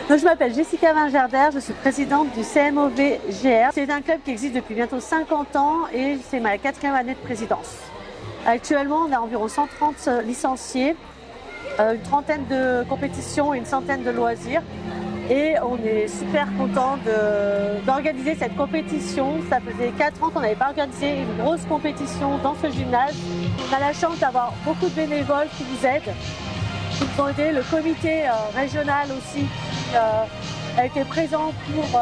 Donc, je m'appelle Jessica Vingerder, je suis présidente du CMOV GR. C'est un club qui existe depuis bientôt 50 ans et c'est ma 4e année de présidence. Actuellement, on a environ 130 licenciés, une trentaine de compétitions et une centaine de loisirs. Et on est super content d'organiser cette compétition. Ça faisait 4 ans qu'on n'avait pas organisé une grosse compétition dans ce gymnase. On a la chance d'avoir beaucoup de bénévoles qui nous aident, qui nous ont aidés. Le comité régional aussi a été présent pour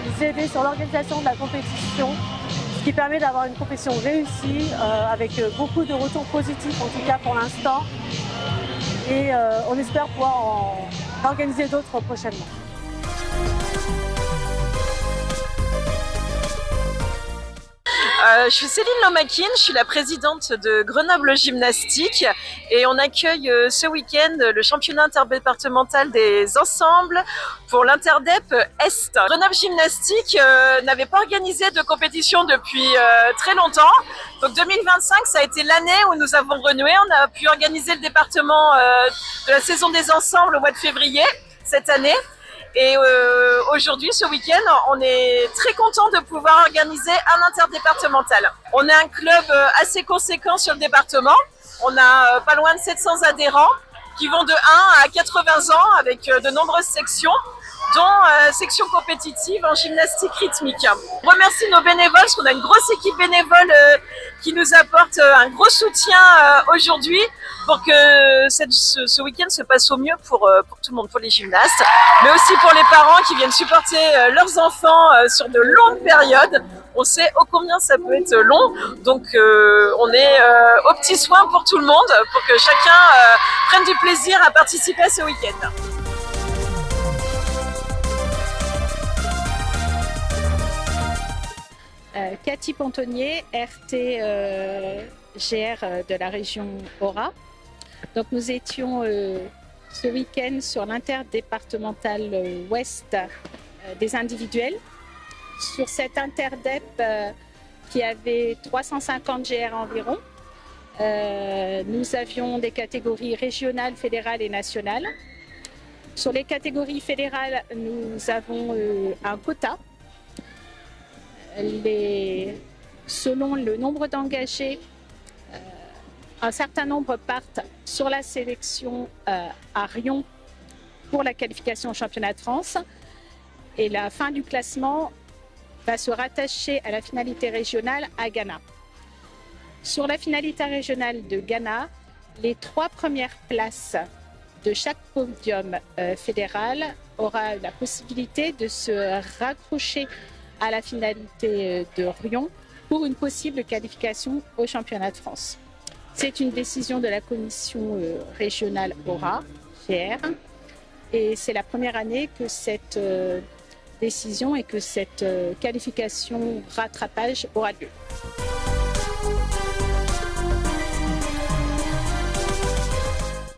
nous aider sur l'organisation de la compétition, ce qui permet d'avoir une compétition réussie avec beaucoup de retours positifs, en tout cas pour l'instant. Et on espère pouvoir en organiser d'autres prochainement. Je suis Céline Lomakin, je suis la présidente de Grenoble Gymnastique et on accueille ce week-end le championnat interdépartemental des ensembles pour l'Interdep Est. Grenoble Gymnastique n'avait pas organisé de compétition depuis très longtemps, donc 2025 ça a été l'année où nous avons renoué. On a pu organiser le département de la saison des ensembles au mois de février cette année. Et aujourd'hui, ce week-end, on est très content de pouvoir organiser un interdépartemental. On est un club assez conséquent sur le département. On a pas loin de 700 adhérents qui vont de 1 à 80 ans avec de nombreuses sections, dont section compétitive en gymnastique rythmique. On remercie nos bénévoles parce qu'on a une grosse équipe bénévole qui nous apporte un gros soutien aujourd'hui pour que ce week-end se passe au mieux pour tout le monde, pour les gymnastes, mais aussi pour les parents qui viennent supporter leurs enfants sur de longues périodes. On sait ô combien ça peut être long, donc on est aux petits soins pour tout le monde, pour que chacun prenne du plaisir à participer à ce week-end. Cathy Pontonnier, RT GR de la région Aura. Donc nous étions ce week-end sur l'interdépartemental ouest des individuels. Sur cet interdep qui avait 350 GR environ, nous avions des catégories régionales, fédérales et nationales. Sur les catégories fédérales, nous avons un quota. Selon le nombre d'engagés, un certain nombre partent sur la sélection à Riom pour la qualification au championnat de France. Et la fin du classement va se rattacher à la finalité régionale à Ghana. Sur la finalité régionale de Ghana, les 3 premières places de chaque podium fédéral aura la possibilité de se raccrocher à la finalité de Riom pour une possible qualification au championnat de France. C'est une décision de la commission régionale Aura, GR, et c'est la première année que cette décision et que cette qualification rattrapage aura lieu.